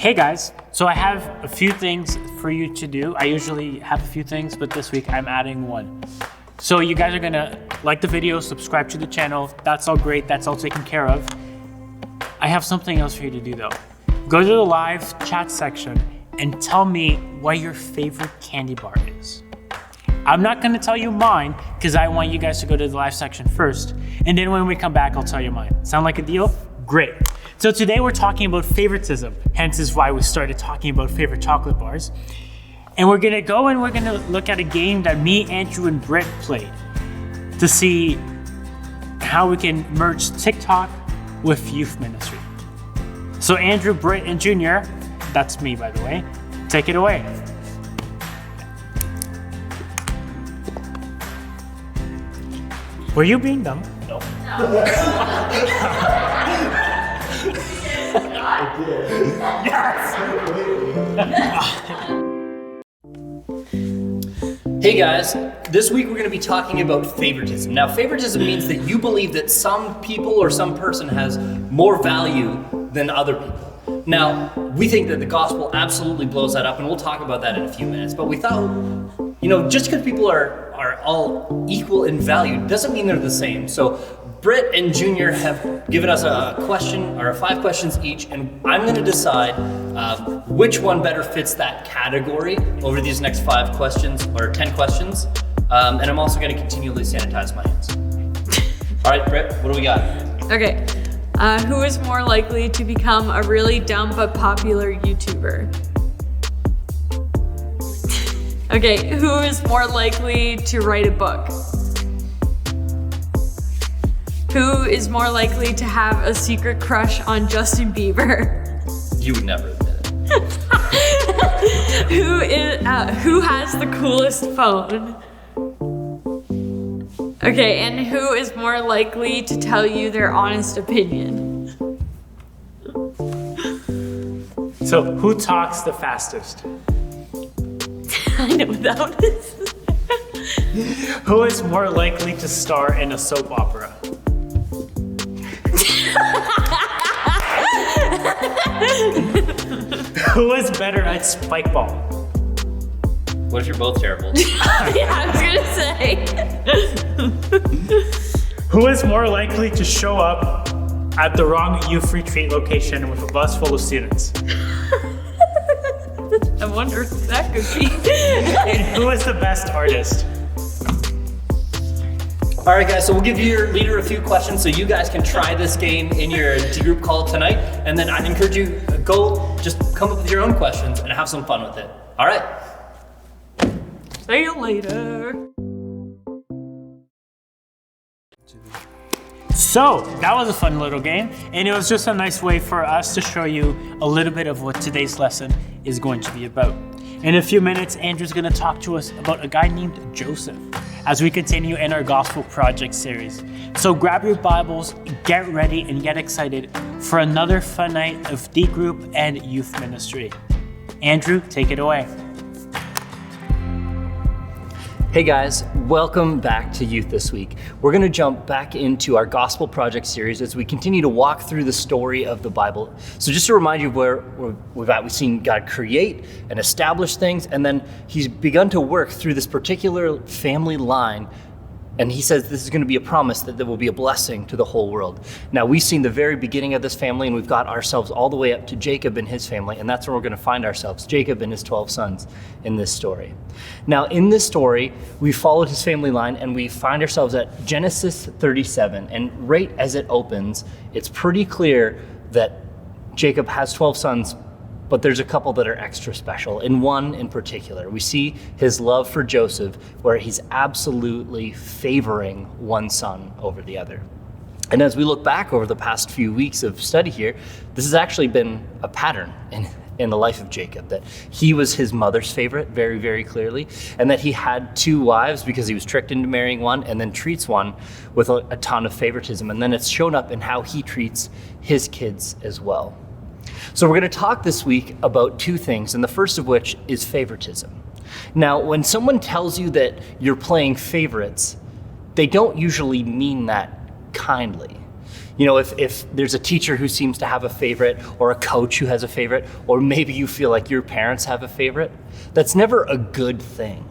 Hey guys, so I have a few things for you to do. I usually have a few things, but this week I'm adding one. So you guys are gonna like the video, subscribe to the channel. That's all great, that's all taken care of. I have something else for you to do though. Go to the live chat section and tell me what your favorite candy bar is. I'm not gonna tell you mine because I want you guys to go to the live section first. And then when we come back, I'll tell you mine. Sound like a deal? Great. So today we're talking about favoritism, hence is why we started talking about favorite chocolate bars. And we're gonna go and we're gonna look at a game that me, Andrew, and Britt played to see how we can merge TikTok with youth ministry. So Andrew, Britt, and Junior, that's me by the way, take it away. Were you being dumb? No. I did. Yes! Hey guys, this week we're going to be talking about favoritism. Now, favoritism means that you believe that some people or some person has more value than other people. Now, we think that the gospel absolutely blows that up, and we'll talk about that in a few minutes, but we thought, just because people are all equal in value doesn't mean they're the same. So Britt and Junior have given us a question, or 5 questions each, and I'm going to decide which one better fits that category over these next 5 questions, or 10 questions. And I'm also going to continually sanitize my hands. All right, Britt, what do we got? Okay. Who is more likely to become a really dumb but popular YouTuber? Okay, who is more likely to write a book? Who is more likely to have a secret crush on Justin Bieber? You would never admit it. Who has the coolest phone? Okay, and who is more likely to tell you their honest opinion? So who talks the fastest? I know that is. Who is more likely to star in a soap opera? Who is better at spike ball? What if you're both terrible? Yeah, I was gonna say. Who is more likely to show up at the wrong youth retreat location with a bus full of students? I wonder who that could be. And who is the best artist? All right, guys, so we'll give your leader a few questions so you guys can try this game in your group call tonight. And then I'd encourage you, just come up with your own questions and have some fun with it. All right. See you later. So that was a fun little game, and it was just a nice way for us to show you a little bit of what today's lesson is going to be about. In a few minutes, Andrew's going to talk to us about a guy named Joseph as we continue in our Gospel Project series. So grab your Bibles, get ready, and get excited for another fun night of D Group and youth ministry. Andrew, take it away. Hey guys, welcome back to Youth This Week. We're going to jump back into our Gospel Project series as we continue to walk through the story of the Bible. So just to remind you where we've seen God create and establish things, and then he's begun to work through this particular family line. And he says this is going to be a promise that there will be a blessing to the whole world. Now, we've seen the very beginning of this family, and we've got ourselves all the way up to Jacob and his family, and that's where we're going to find ourselves, Jacob and his 12 sons in this story. Now, in this story, we followed his family line, and we find ourselves at Genesis 37, and right as it opens, it's pretty clear that Jacob has 12 sons, but there's a couple that are extra special. In one in particular, we see his love for Joseph, where he's absolutely favoring one son over the other. And as we look back over the past few weeks of study here, this has actually been a pattern in the life of Jacob, that he was his mother's favorite very, very clearly, and that he had 2 wives because he was tricked into marrying one, and then treats one with a ton of favoritism. And then it's shown up in how he treats his kids as well. So we're going to talk this week about 2 things, and the first of which is favoritism. Now, when someone tells you that you're playing favorites, they don't usually mean that kindly. You know, if there's a teacher who seems to have a favorite, or a coach who has a favorite, or maybe you feel like your parents have a favorite, that's never a good thing.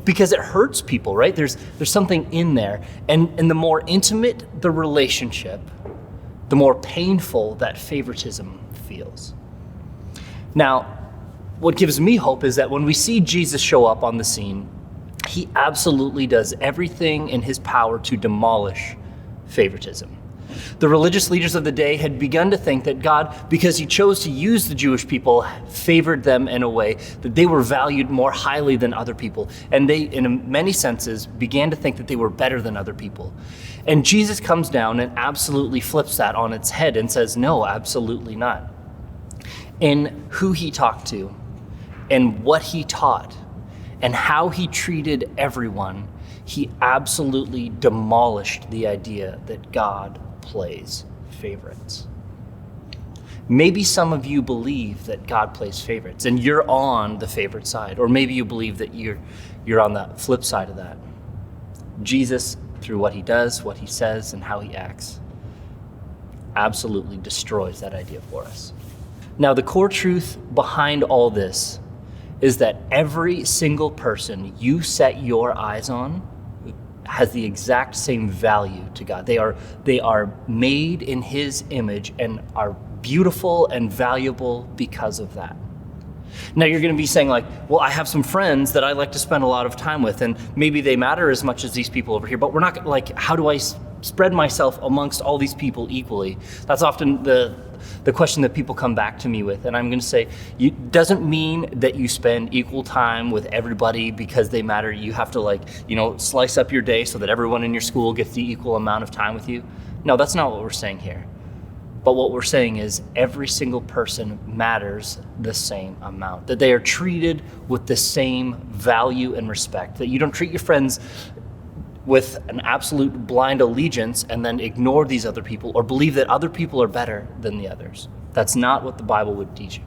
Because it hurts people, right? There's something in there. And the more intimate the relationship, the more painful that favoritism feels. Now, what gives me hope is that when we see Jesus show up on the scene, he absolutely does everything in his power to demolish favoritism. The religious leaders of the day had begun to think that God, because he chose to use the Jewish people, favored them in a way that they were valued more highly than other people. And they, in many senses, began to think that they were better than other people. And Jesus comes down and absolutely flips that on its head and says, no, absolutely not. In who he talked to, and what he taught, and how he treated everyone, he absolutely demolished the idea that God plays favorites. Maybe some of you believe that God plays favorites and you're on the favorite side, or maybe you believe that you're on the flip side of that. Jesus, through what he does, what he says, and how he acts, absolutely destroys that idea for us. Now, the core truth behind all this is that every single person you set your eyes on has the exact same value to God. They are made in his image and are beautiful and valuable because of that. Now you're going to be saying like, well, I have some friends that I like to spend a lot of time with, and maybe they matter as much as these people over here, but we're not like, how do I spread myself amongst all these people equally? That's often the question that people come back to me with. And I'm going to say, it doesn't mean that you spend equal time with everybody because they matter. You have to slice up your day so that everyone in your school gets the equal amount of time with you. No, that's not what we're saying here. But what we're saying is every single person matters the same amount, that they are treated with the same value and respect, that you don't treat your friends with an absolute blind allegiance and then ignore these other people or believe that other people are better than the others. That's not what the Bible would teach you.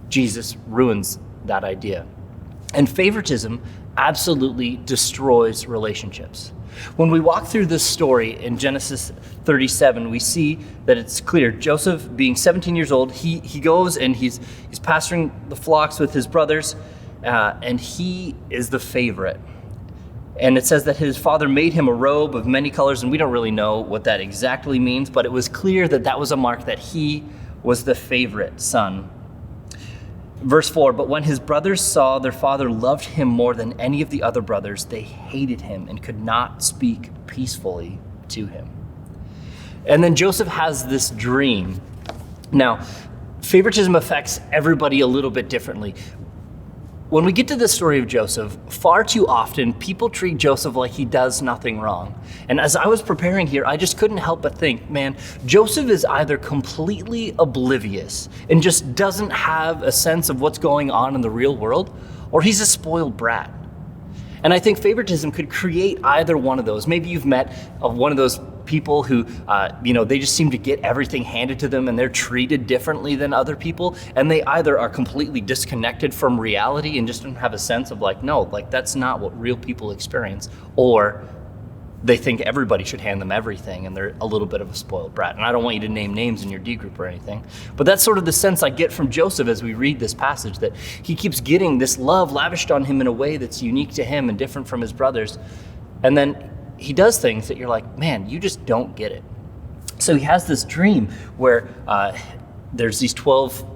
Jesus ruins that idea. And favoritism absolutely destroys relationships. When we walk through this story in Genesis 37, we see that it's clear. Joseph, being 17 years old, he goes and he's pasturing the flocks with his brothers, and he is the favorite. And it says that his father made him a robe of many colors, and we don't really know what that exactly means, but it was clear that that was a mark that he was the favorite son. Verse 4, but when his brothers saw their father loved him more than any of the other brothers, they hated him and could not speak peacefully to him. And then Joseph has this dream. Now, favoritism affects everybody a little bit differently. When we get to the story of Joseph, far too often people treat Joseph like he does nothing wrong. And as I was preparing here, I just couldn't help but think, man, Joseph is either completely oblivious and just doesn't have a sense of what's going on in the real world, or he's a spoiled brat. And I think favoritism could create either one of those. Maybe you've met one of those people who, they just seem to get everything handed to them and they're treated differently than other people. And they either are completely disconnected from reality and just don't have a sense of that's not what real people experience. Or they think everybody should hand them everything and they're a little bit of a spoiled brat. And I don't want you to name names in your D group or anything, but that's sort of the sense I get from Joseph as we read this passage, that he keeps getting this love lavished on him in a way that's unique to him and different from his brothers. And then he does things that you're like, man, you just don't get it. So he has this dream where there's these 12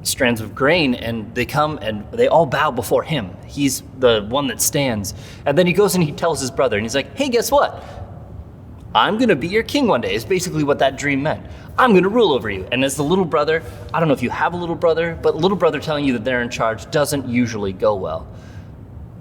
strands of grain, and they come and they all bow before him. He's the one that stands. And then he goes and he tells his brother, and he's like, hey, guess what? I'm going to be your king one day, is basically what that dream meant. I'm going to rule over you. And as the little brother, I don't know if you have a little brother, but little brother telling you that they're in charge doesn't usually go well.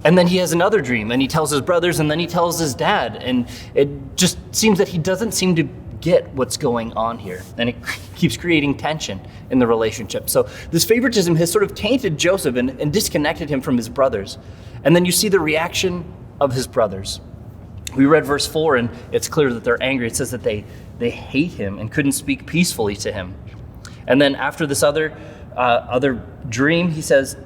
And then he has another dream, and he tells his brothers, and then he tells his dad. And it just seems that he doesn't seem to get what's going on here. And it keeps creating tension in the relationship. So this favoritism has sort of tainted Joseph and disconnected him from his brothers. And then you see the reaction of his brothers. We read verse 4, and it's clear that they're angry. It says that they hate him and couldn't speak peacefully to him. And then after this other dream, he says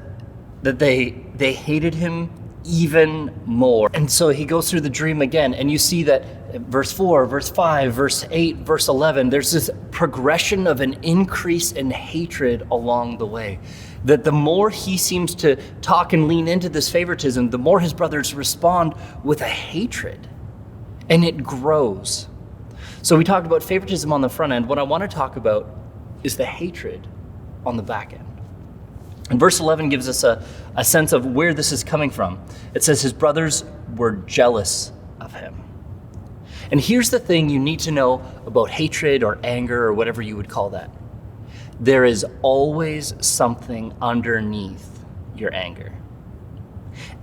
that they hated him even more. And so he goes through the dream again, and you see that verse 4, verse 5, verse 8, verse 11, there's this progression of an increase in hatred along the way. That the more he seems to talk and lean into this favoritism, the more his brothers respond with a hatred. And it grows. So we talked about favoritism on the front end. What I want to talk about is the hatred on the back end. And verse 11 gives us a sense of where this is coming from. It says his brothers were jealous of him. And here's the thing you need to know about hatred or anger or whatever you would call that. There is always something underneath your anger.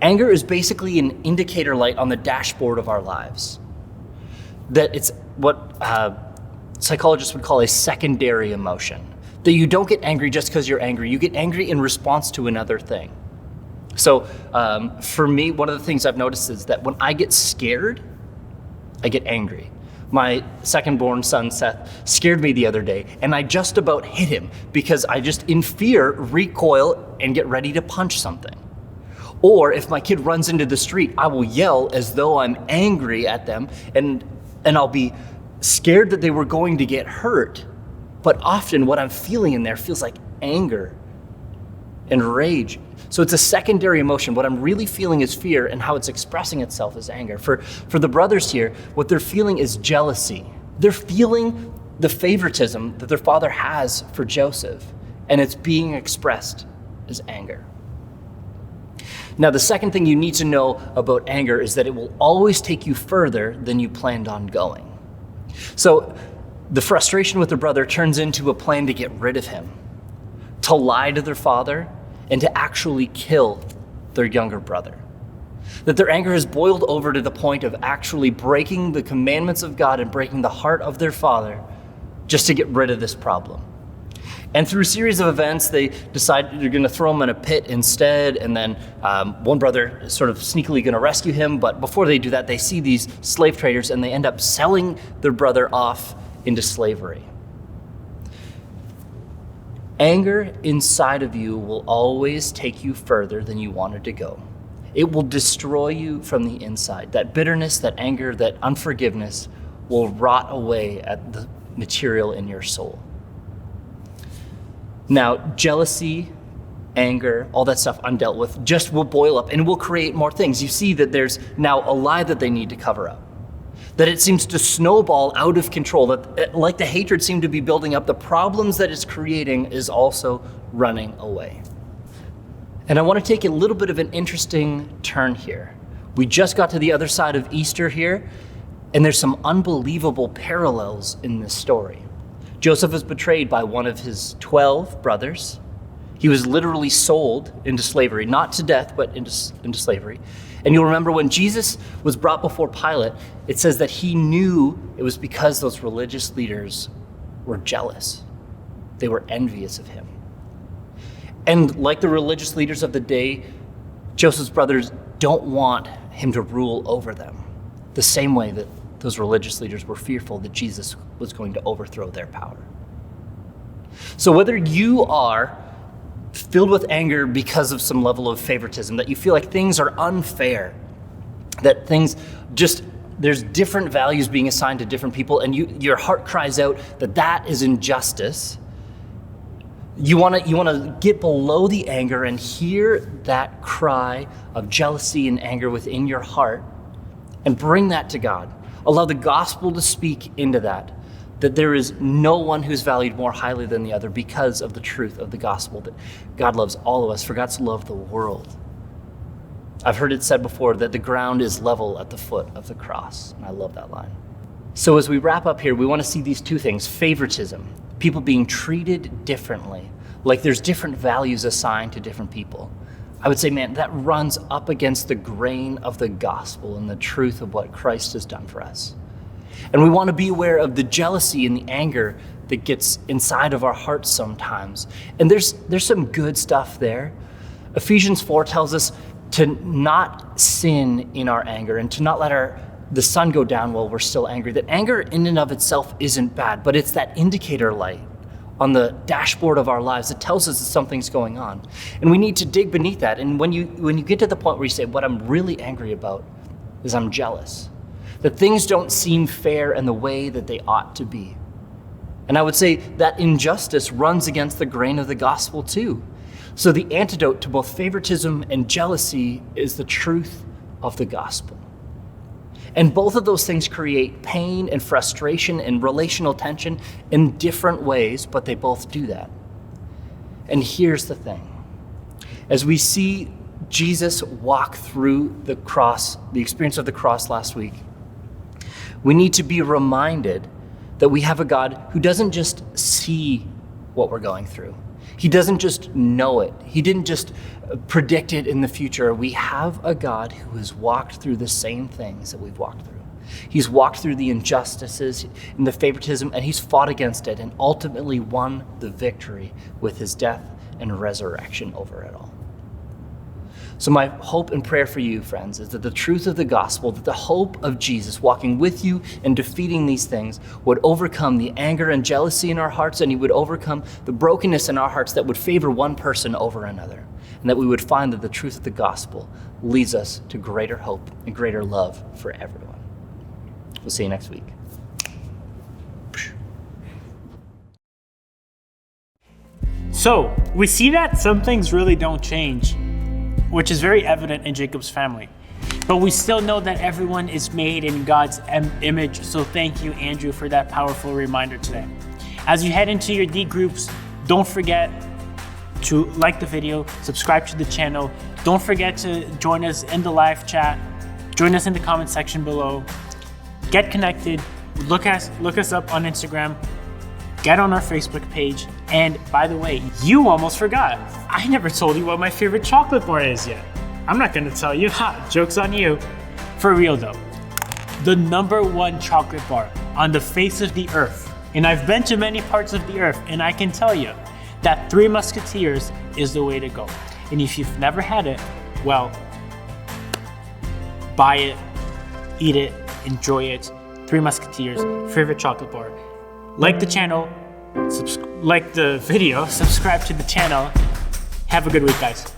Anger is basically an indicator light on the dashboard of our lives. That it's what psychologists would call a secondary emotion. That you don't get angry just because you're angry. You get angry in response to another thing. So for me, one of the things I've noticed is that when I get scared, I get angry. My second-born son, Seth, scared me the other day, and I just about hit him because I just, in fear, recoil and get ready to punch something. Or if my kid runs into the street, I will yell as though I'm angry at them, and I'll be scared that they were going to get hurt. But often what I'm feeling in there feels like anger and rage. So it's a secondary emotion. What I'm really feeling is fear, and how it's expressing itself is anger. For the brothers here, what they're feeling is jealousy. They're feeling the favoritism that their father has for Joseph, and it's being expressed as anger. Now, the second thing you need to know about anger is that it will always take you further than you planned on going. So the frustration with their brother turns into a plan to get rid of him, to lie to their father, and to actually kill their younger brother. That their anger has boiled over to the point of actually breaking the commandments of God and breaking the heart of their father just to get rid of this problem. And through a series of events, they decide they're going to throw him in a pit instead, and then one brother is sort of sneakily going to rescue him, but before they do that, they see these slave traders, and they end up selling their brother off into slavery. Anger inside of you will always take you further than you wanted to go. It will destroy you from the inside. That bitterness, that anger, that unforgiveness will rot away at the material in your soul. Now, jealousy, anger, all that stuff undealt with just will boil up and will create more things. You see that there's now a lie that they need to cover up. That it seems to snowball out of control, that like the hatred seemed to be building up, the problems that it's creating is also running away. And I want to take a little bit of an interesting turn here. We just got to the other side of Easter here, and there's some unbelievable parallels in this story. Joseph was betrayed by one of his 12 brothers. He was literally sold into slavery, not to death, but into slavery. And you'll remember when Jesus was brought before Pilate, it says that he knew it was because those religious leaders were jealous. They were envious of him. And like the religious leaders of the day, Joseph's brothers don't want him to rule over them, the same way that those religious leaders were fearful that Jesus was going to overthrow their power. So whether you are filled with anger because of some level of favoritism, that you feel like things are unfair, that things just, there's different values being assigned to different people, and your heart cries out that that is injustice. You want to get below the anger and hear that cry of jealousy and anger within your heart and bring that to God. Allow the gospel to speak into that there is no one who's valued more highly than the other because of the truth of the gospel, that God loves all of us, for God so loved the world. I've heard it said before that the ground is level at the foot of the cross, and I love that line. So as we wrap up here, we want to see these two things: favoritism, people being treated differently, like there's different values assigned to different people. I would say, man, that runs up against the grain of the gospel and the truth of what Christ has done for us. And we want to be aware of the jealousy and the anger that gets inside of our hearts sometimes. And there's some good stuff there. Ephesians 4 tells us to not sin in our anger and to not let the sun go down while we're still angry. That anger in and of itself isn't bad, but it's that indicator light on the dashboard of our lives that tells us that something's going on. And we need to dig beneath that. And when you get to the point where you say, what I'm really angry about is I'm jealous, that things don't seem fair in the way that they ought to be. And I would say that injustice runs against the grain of the gospel too. So the antidote to both favoritism and jealousy is the truth of the gospel. And both of those things create pain and frustration and relational tension in different ways, but they both do that. And here's the thing. As we see Jesus walk through the cross, the experience of the cross last week, we need to be reminded that we have a God who doesn't just see what we're going through. He doesn't just know it. He didn't just predict it in the future. We have a God who has walked through the same things that we've walked through. He's walked through the injustices and the favoritism, and he's fought against it and ultimately won the victory with his death and resurrection over it all. So my hope and prayer for you, friends, is that the truth of the gospel, that the hope of Jesus walking with you and defeating these things would overcome the anger and jealousy in our hearts, and he would overcome the brokenness in our hearts that would favor one person over another, and that we would find that the truth of the gospel leads us to greater hope and greater love for everyone. We'll see you next week. So we see that some things really don't change, which is very evident in Jacob's family. But we still know that everyone is made in God's image, so thank you, Andrew, for that powerful reminder today. As you head into your D groups, don't forget to like the video, subscribe to the channel. Don't forget to join us in the live chat. Join us in the comment section below. Get connected. Look us up on Instagram. Get on our Facebook page. And by the way, you almost forgot. I never told you what my favorite chocolate bar is yet. I'm not gonna tell you. Ha, joke's on you. For real though, the #1 chocolate bar on the face of the earth. And I've been to many parts of the earth, and I can tell you that Three Musketeers is the way to go. And if you've never had it, well, buy it, eat it, enjoy it. Three Musketeers, favorite chocolate bar. Like the channel, like the video, subscribe to the channel. Have a good week, guys.